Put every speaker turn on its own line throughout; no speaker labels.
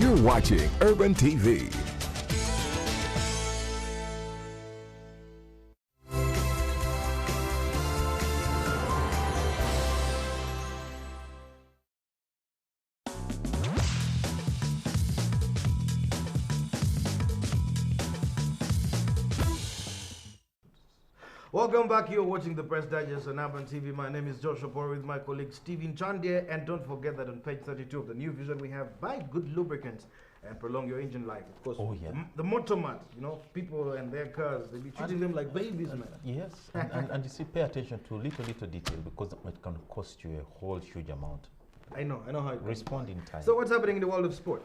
You're watching Urban TV.
Welcome back. You're watching the Press Digest on Urban TV. My name is Joshua Bor with my colleague Stephen Chandia. And don't forget that on page 32 of the New Vision, we have buy good lubricants and prolong your engine life. Of course, the Motomat, people and their cars, they be treating them like babies, man.
Yes, and you see, pay attention to little detail because it can cost you a whole huge amount.
I know how it goes.
Respond in time.
So what's happening in the world of sport?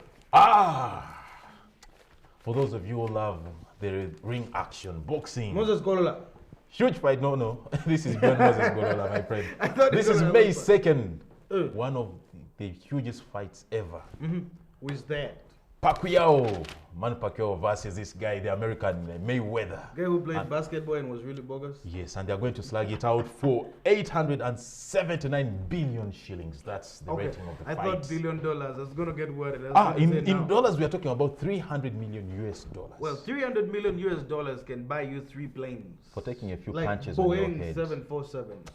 For those of you who love the ring action, boxing.
Moses Golola.
Huge fight, no. This is Bjorn Moses Golola, my friend. This is
Golola
May 2nd. One of the hugest fights ever.
Who is that?
Pacquiao. Manny Pacquiao versus this guy, the American Mayweather.
Guy who played basketball and was really bogus?
Yes, and they're going to slug it out for 879 billion shillings. That's the rating of the fight.
I thought $1 billion. I was going to get worried.
In dollars, we are talking about 300 million US dollars.
Well, 300 million US dollars can buy you 3 planes.
For taking a few
like
punches
Boeing
on your head.
747s.
I'm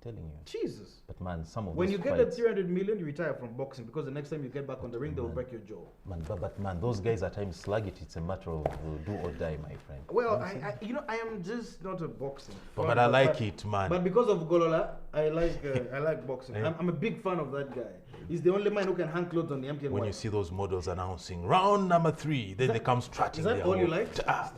telling you.
Jesus.
But man, some of
when
these
you get
fights,
that 300 million, you retire from boxing because the next time you get back on the ring, they will break your jaw.
Man, but man, those guys at times slug it. It's a matter of do or die, my friend.
Well, I am just not a boxing fan.
But I like it, man.
But because of Golola, I like boxing. I'm a big fan of that guy. He's the only man who can hang clothes on the MTN.
When you see those models announcing round number 3, then they come strutting.
Is that all you like?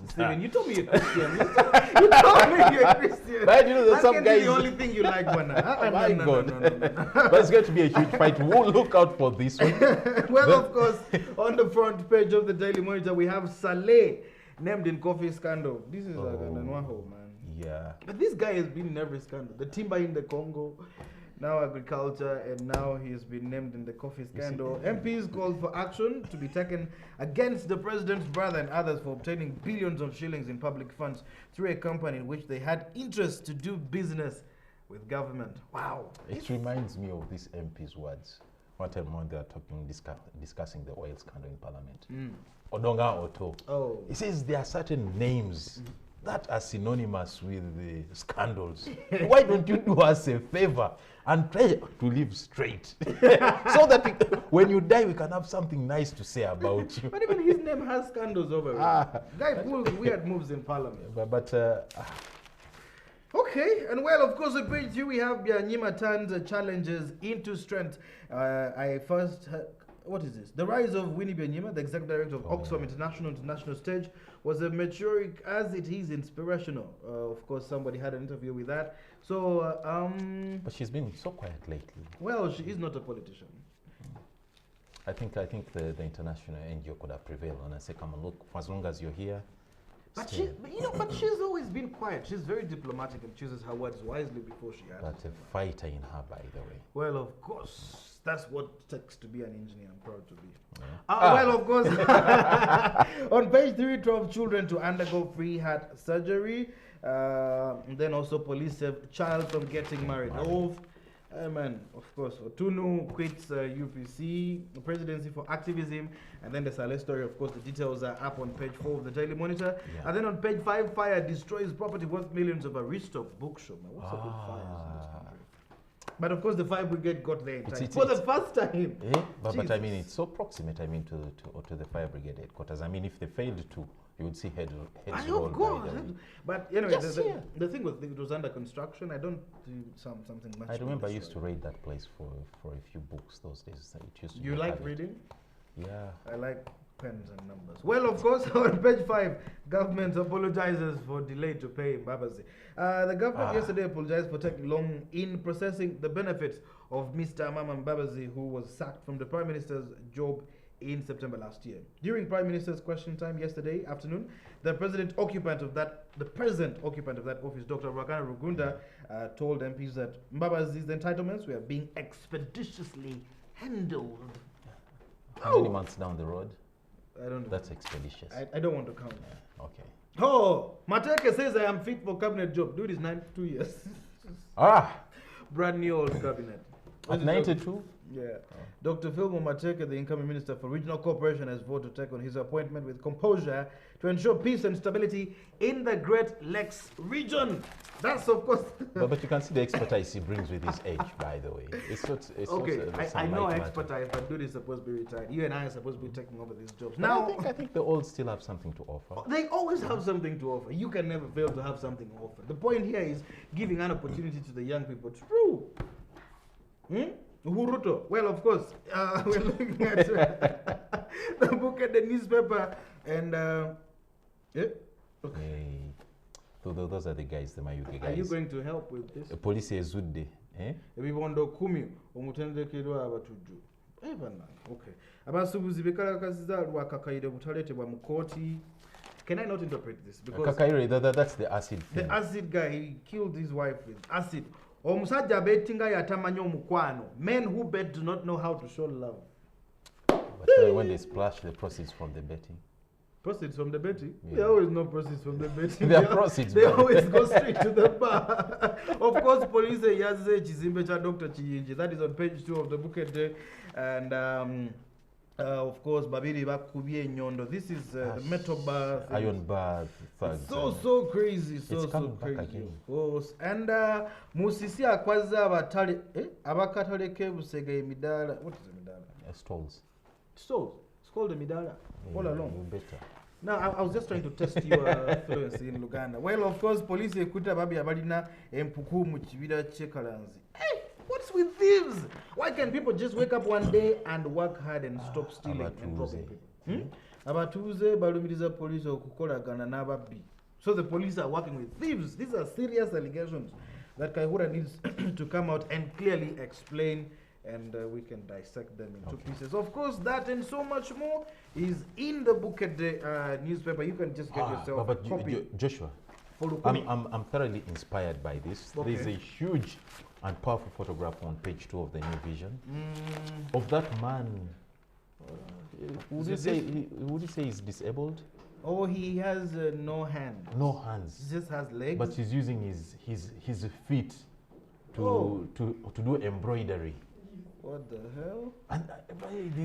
Steven, you told me you're Christian.
You
told me you're Christian.
Right, there's some guys.
The only thing you like, Bwana.
My God. But it's going to be a huge fight. We'll look out for this one.
Well, of course, on the front page of the Daily Monitor, we have Saleh named in coffee scandal. This is like an Anwaho, man.
Yeah.
But this guy has been in every scandal. The timber in the Congo, now agriculture, and now he's been named in the coffee scandal. MPs called for action to be taken against the president's brother and others for obtaining billions of shillings in public funds through a company in which they had interest to do business with government. Wow.
It reminds me of these MPs' words. One time when they are discussing the oil scandal in Parliament. Odonga Oto.
Oh.
He says there are certain names that are synonymous with the scandals. Why don't you do us a favor and try to live straight? So that when you die, we can have something nice to say about you.
But even his name has scandals over it. Guy pulls weird moves in Parliament. Okay, and well, of course, at page 3 we have Byanyima turns challenges into strength. What is this? The rise of Winnie Byanyima, the executive director of Oxfam International Stage, was a maturing as it is inspirational. Of course, somebody had an interview with that. So,
but she's been so quiet lately.
Well, she is not a politician.
I think the international NGO could have prevailed and I say, come on, look, for as long as you're here.
But she's always been quiet. She's very diplomatic and chooses her words wisely before she acts.
But a fighter in her, by the way.
Well, of course, that's what it takes to be an engineer. I'm proud to be.
Yeah.
Well, of course, on page 3, 12 children to undergo free heart surgery. And then also police save child from getting married off. Man, of course, Otunu quits UPC, the presidency for activism, and then the Saleh story, of course, the details are up on page 4 of the Daily Monitor. Yeah. And then on page 5, fire destroys property worth millions of a Aristo bookshop. Now, what's up with fires in this country? But of course, the fire brigade got there in time for the first time.
But I mean, it's so proximate, I mean, to the fire brigade headquarters. I mean, if they failed to, you would see heads roll.
Of course. But anyway, the thing was, it was under construction. I don't do something much.
I remember I used to raid that place for a few books those days. It used to
you like reading?
Yeah.
I like pens and numbers. Well, of course, on page 5, government apologizes for delay to pay Mbabazi. The government yesterday apologized for taking long in processing the benefits of Mr. Amama Mbabazi, who was sacked from the Prime Minister's job in September last year. During Prime Minister's question time yesterday afternoon, the present occupant of that office, Dr. Rakana Rugunda, told MPs that Mbabazi's entitlements were being expeditiously handled.
How many months down the road?
I don't know.
That's expeditious.
I don't want to count.
Okay.
Oh, Mateke says I am fit for cabinet job. Dude is 92 years.
Brand
new old cabinet.
At 92?
Yeah. Dr. Phil Mateke, the incoming Minister for Regional Cooperation, has voted to take on his appointment with composure to ensure peace and stability in the Great Lakes region. That's, of course...
but you can see the expertise he brings with his age, by the way. It's
okay,
not
I know
light
expertise, but dude is supposed to be retired. You and I are supposed to be taking over these jobs.
matter.
Now,
I think the old still have something to offer.
they always have something to offer. You can never fail to have something to offer. The point here is giving an opportunity to the young people. True. Uhuruto. Well, of course, we're looking at the book and the newspaper, and yeah. Okay.
Hey. So those are the guys, the Mayuge guys.
Are you going to help with this?
Police ezudde.
Ebibondo 10 omutendekerwa abatuju. Okay. Abasubuzi bekalakasiza lwakakayire butaleetebwa mu kooti. Can I not interpret this? Because
that's the acid thing.
the acid guy, he killed his wife with acid. Omusajja bettinga yatamanya omukwano. Men who bet do not know how to show love.
But when they splash the proceeds from the betting.
Proceeds from the betting?
Yeah.
There always no proceeds from the betting.
There are proceeds.
They always go straight to the bar. Of course, police say yaze chizimbe cha Dr. Chiyinji. That is on page 2 of the book. And of course, Babiri Bakubye Nyondo. This is the metal bar.
Iron bar. Thugs.
So crazy. So
back
crazy.
again.
Of course. And Musisi akwaza abatale abakatale kebusega emidala. What is a midala?
Stalls.
Stalls. It's called a midala. All along.
You better.
No, I was just trying to test your fluency in Luganda. Well, of course, police ekuta babi abalina empuku mu kibira ky'Ekalanzi. Hey, what's with thieves? Why can't people just wake up one day and work hard and stop stealing and robbing people? Abatuuze balumiriza police okukolagana n'ababbi. So the police are working with thieves. These are serious allegations that Kaihura needs to come out and clearly explain, and we can dissect them into pieces. Of course, that and so much more is in the book at the newspaper. You can just get yourself a copy.
Joshua, I'm thoroughly inspired by this.
Okay.
There's a huge and powerful photograph on page 2 of the New Vision of that man. Would you say he's disabled?
Oh, he has no hands.
No hands.
He just has legs.
But he's using his feet to do embroidery.
What the hell?
And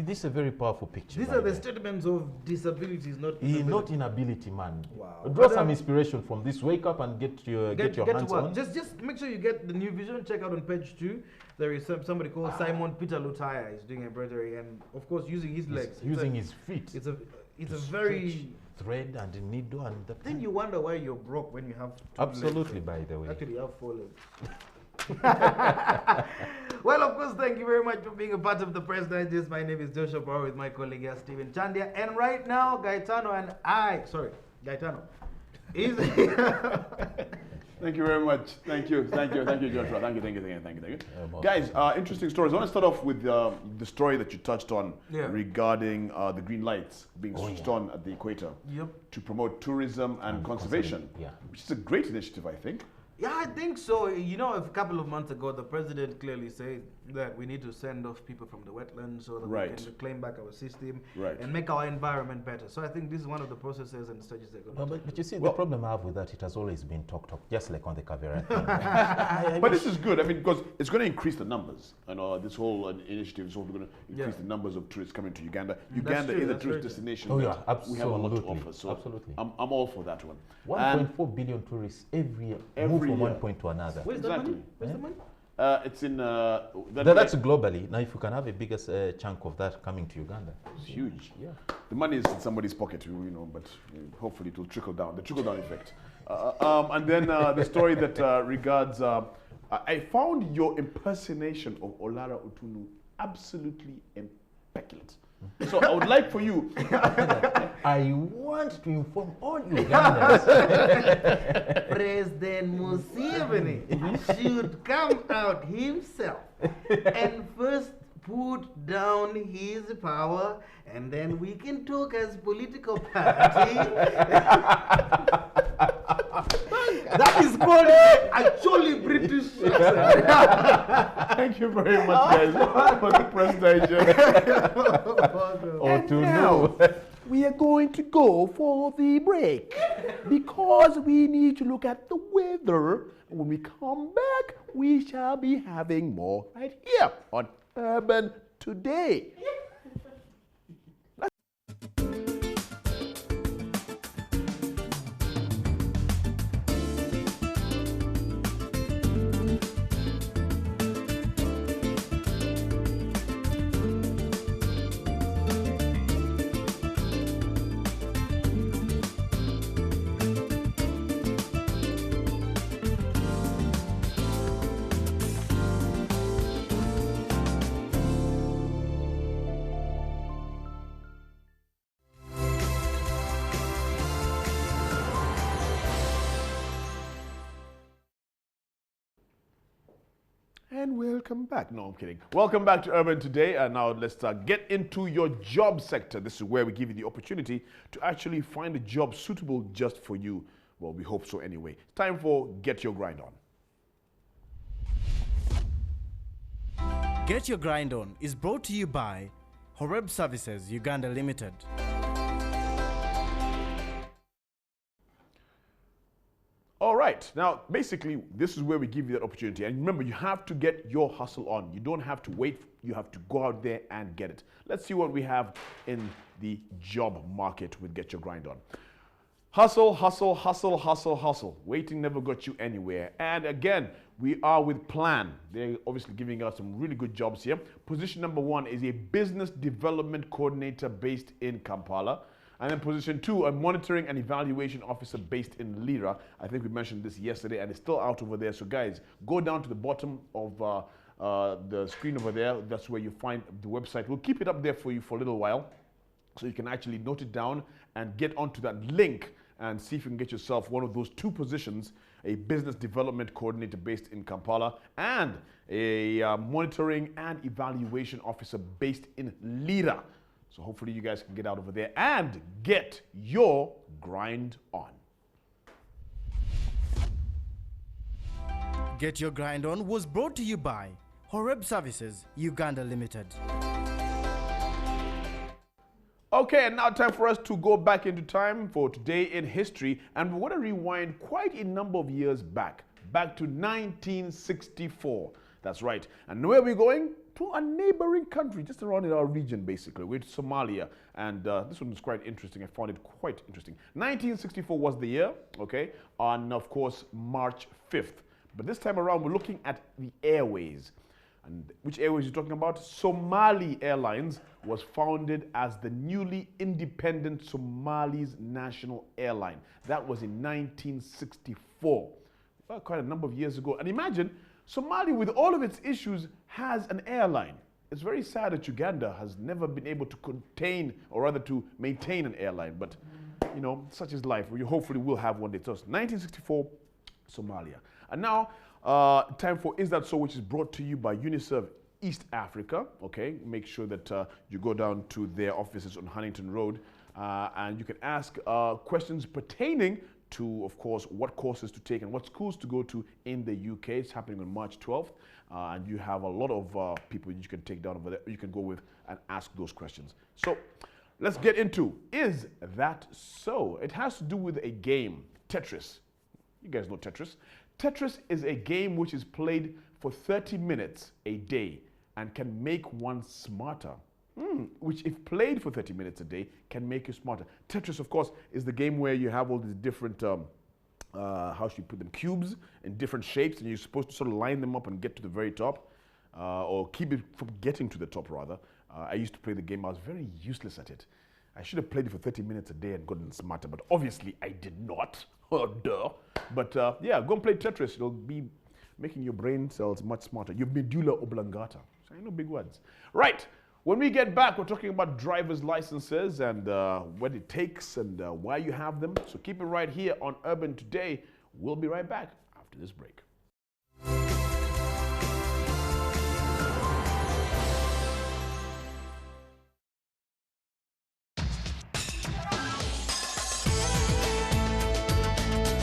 this is a very powerful picture.
These are the statements of disabilities, not
not inability, man.
Wow.
Draw some inspiration from this. Wake up and get your hands
to work.
on.
Just make sure you get the New Vision. Check out on page 2. There is somebody called Simon Peter Lutaya. He's doing embroidery and, of course, using his legs.
Using his feet.
It's a very
thread and a needle and the
then you wonder why you're broke when you have two
absolutely
legs.
By the way.
Actually, you have 4 legs. Well, of course, thank you very much for being a part of the Press Digest. My name is Joshua Power with my colleague here, Stephen Chandia. And right now, Gaetano is
Thank you very much. Thank you, Joshua. Thank you. Guys, interesting stories. I want to start off with the story that you touched on regarding the green lights being switched on at the equator to promote tourism and conservation, which is a great initiative, I think.
Yeah, I think so. You know, a couple of months ago, the president clearly said that we need to send off people from the wetlands so that we can reclaim back our system and make our environment better. So I think this is one of the processes and stages they're going to take.
But you see, the problem I have with that, it has always been talk, just like on the Kavera thing.
But this is good, I mean, because it's going to increase the numbers. And this whole initiative is also going to increase the numbers of tourists coming to Uganda. Uganda is a tourist destination.
Oh,
that we have a lot to offer. So
absolutely.
I'm all for that one.
1.4 billion tourists every year. Move from one point to another.
Where's the money? Where's the money?
It's in...
that's globally. Now, if you can have a bigger chunk of that coming to Uganda.
It's huge.
Yeah.
The money is in somebody's pocket, but hopefully it will trickle down. The trickle-down effect. And then the story that regards... I found your impersonation of Olara Otunu absolutely impeccable. So I would like for you...
I want to inform all Ugandans.
President Museveni should come out himself and first put down his power, and then we can talk as political party. That is called actually British.
Thank you very much, guys, for the Press Digest.
And now,
we are going to go for the break because we need to look at the weather. When we come back, we shall be having more right here on Urban today. And welcome back. No, I'm kidding. Welcome back to Urban Today. And now let's get into your job sector. This is where we give you the opportunity to actually find a job suitable just for you. Well, we hope so anyway. It's time for Get Your Grind On.
Get Your Grind On is brought to you by Horeb Services Uganda Limited.
All right. Now, basically, this is where we give you that opportunity. And remember, you have to get your hustle on. You don't have to wait. You have to go out there and get it. Let's see what we have in the job market with Get Your Grind On. Hustle, hustle, hustle, hustle, hustle. Waiting never got you anywhere. And again, we are with Plan. They're obviously giving us some really good jobs here. Position number 1 is a business development coordinator based in Kampala. And then position 2, a monitoring and evaluation officer based in Lira. I think we mentioned this yesterday and it's still out over there. So guys, go down to the bottom of the screen over there. That's where you find the website. We'll keep it up there for you for a little while so you can actually note it down and get onto that link and see if you can get yourself one of those 2 positions, a business development coordinator based in Kampala and a monitoring and evaluation officer based in Lira. So hopefully you guys can get out over there and get your grind on.
Get Your Grind On was brought to you by Horeb Services Uganda Limited.
Okay, and now time for us to go back into time for Today in History. And we want to rewind quite a number of years back to 1964. That's right. And where are we going? To a neighboring country, just around in our region, basically. We're to Somalia. And this one was quite interesting. I found it quite interesting. 1964 was the year, okay? On, of course, March 5th. But this time around, we're looking at the airways. And which airways are you talking about? Somali Airlines was founded as the newly independent Somali's national airline. That was in 1964. Well, quite a number of years ago. And imagine, Somalia, with all of its issues, has an airline. It's very sad that Uganda has never been able to contain, or rather to maintain an airline. But, you know, such is life. We hopefully will have one day. So 1964, Somalia. And now, time for Is That So, which is brought to you by UNICEF East Africa. Okay, make sure that you go down to their offices on Huntington Road and you can ask questions pertaining to, of course, what courses to take and what schools to go to in the UK. It's happening on March 12th. And you have a lot of people you can take down over there. You can go with and ask those questions. So let's get into Is That So? It has to do with a game, Tetris. You guys know Tetris. Tetris is a game which is played for 30 minutes a day and can make one smarter. Which, if played for 30 minutes a day, can make you smarter. Tetris, of course, is the game where you have all these different, how should you put them, cubes in different shapes, and you're supposed to sort of line them up and get to the very top, or keep it from getting to the top, rather. I used to play the game. I was very useless at it. I should have played it for 30 minutes a day and gotten smarter, but obviously I did not. Oh, duh. But yeah, go and play Tetris. It'll be making your brain cells much smarter. Your medulla oblongata. So I know big words. Right. When we get back, we're talking about driver's licenses and what it takes and why you have them. So keep it right here on Urban Today. We'll be right back after this break.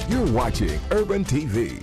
You're watching Urban TV.